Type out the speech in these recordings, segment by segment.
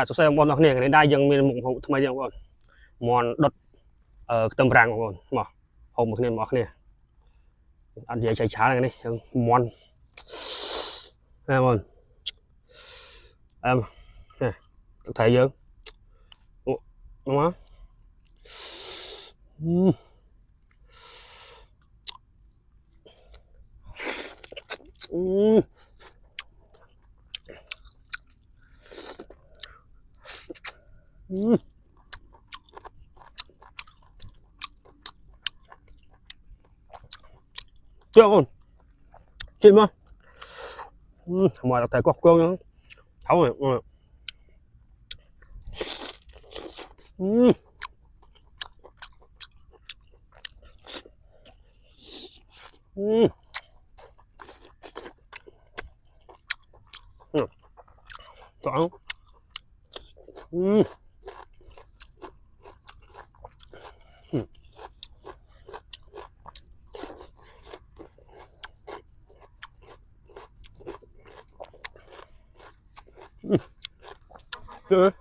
số xe bọn nó này cái đai dân mình mộng hậu thay dân bọn mòn đột tầm ràng bọn mà hồng một này mọc này ăn gì cháy chá này đi mòn em ơi em này thấy chưa đúng không chưa không chuyện mà mà đọc thầy có cơm nữa thấu rồi Chọn chưa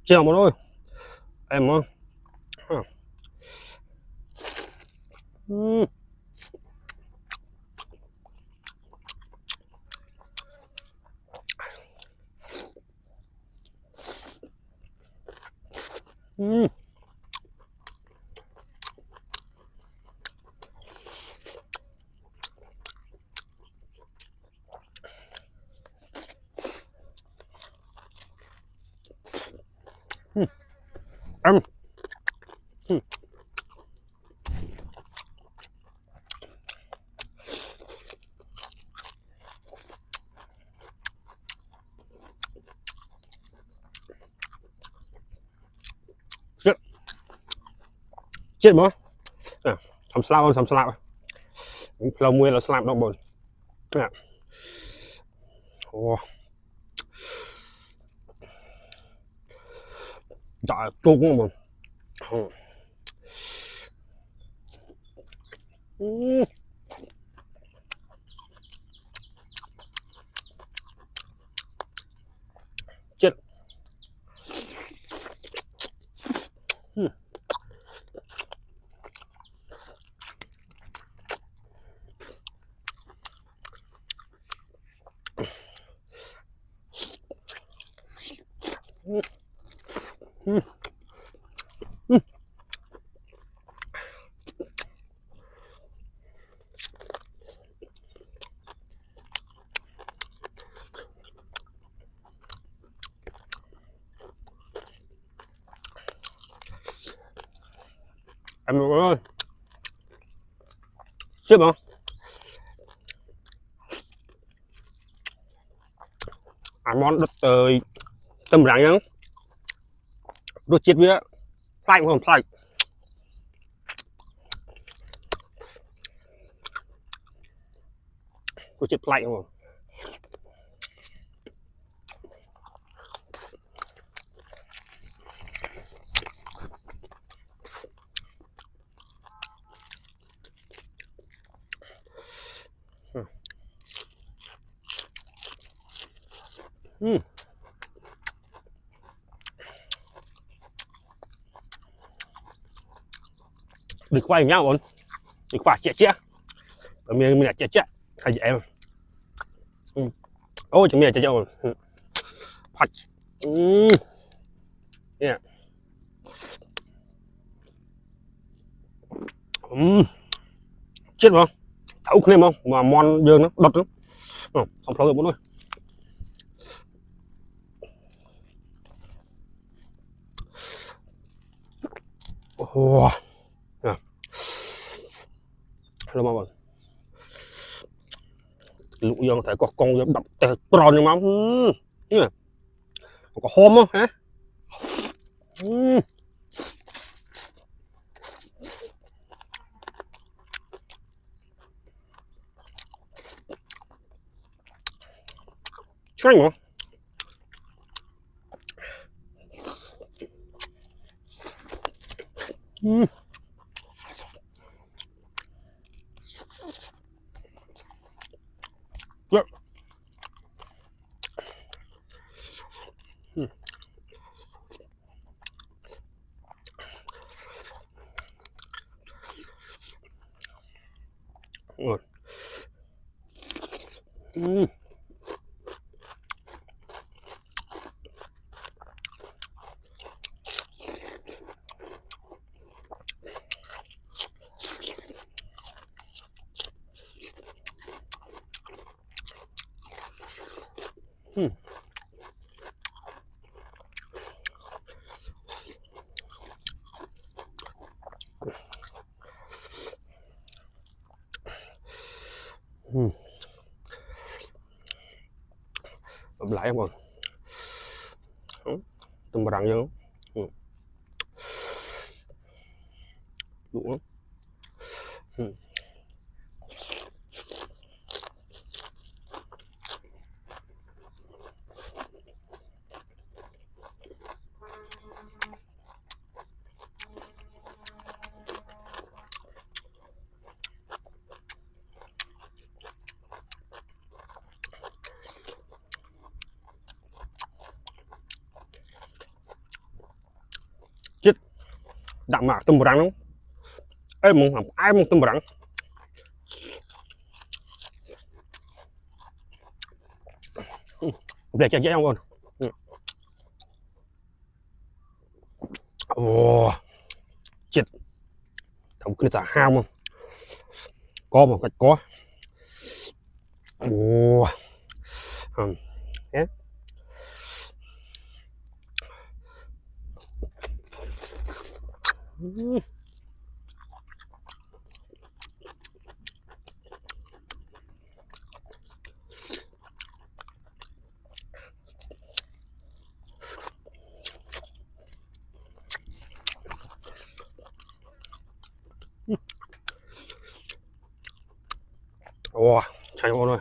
chưa một thôi em ơi em chết mà làm sao lâu mưa là làm đâu bồn trời chung không bồn chết em ơi chết mà ăn món đất tầm rạng nhá đốt chết với lạnh không lạnh đốt chết lạnh không được quay nhau bọn được phải chết mình là chết hay vậy em ôi chúng mình là chết rồi phải yeah. Chết mà thấu không không mà mon dương nó đột nó xong rồi bốn thôi wow. Hello mọi người lụ dương thấy có con đậm tè tròn trong máu có hôm không hả chanh hả lại em còn tôm rang vô đủ chết đặng mạc tôm rang không ai muốn tôm rang để cho dễ không còn ồ chết thằng kia ta ham không có một cách có ồ yeah. Wow, cháy ngon rồi.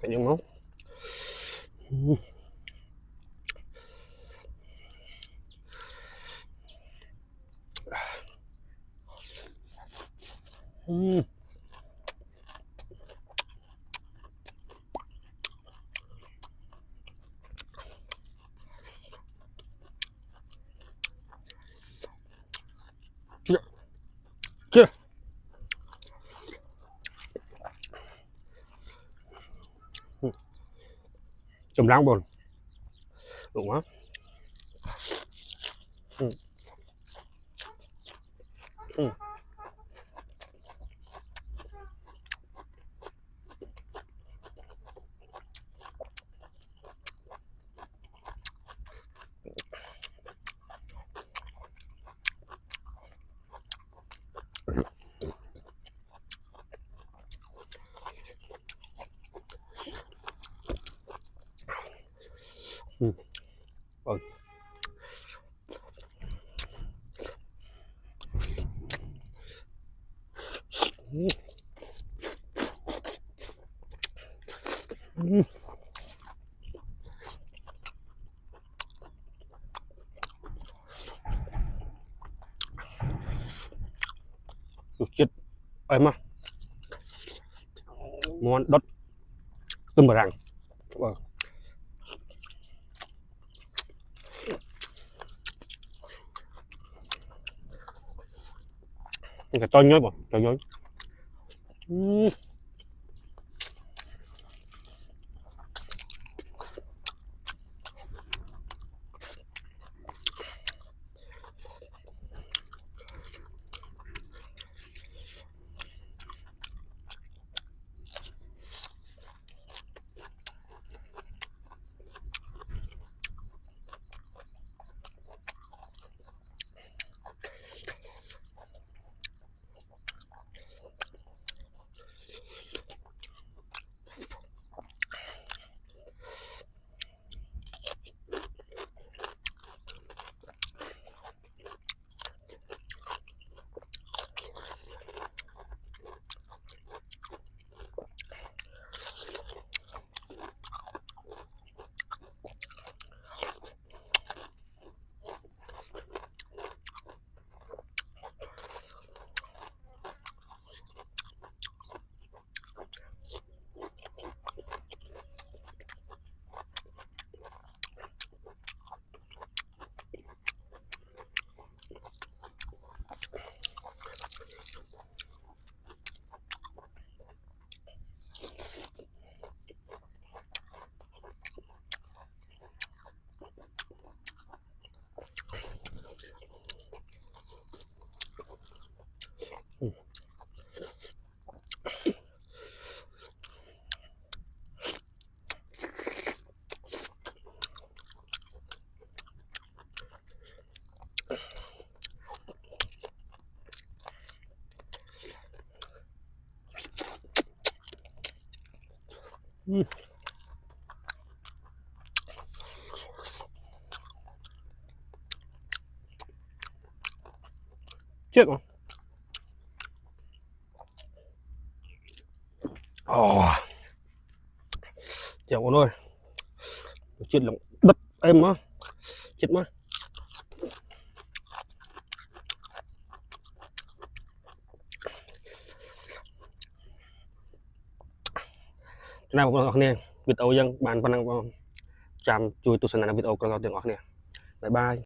Cái những máu. Chưa. Chùm rang bồn. Đúng quá. Chết em á món đất tôm bờ rang cái to nhói bỏ to nhói chết rồi. Chèo con ơi, chết lòng đất em á, chết má. Nào bọn nè, video dân bàn văn năng chạm chui tu sân này video còn tiếng ngọt nè. Bye bye.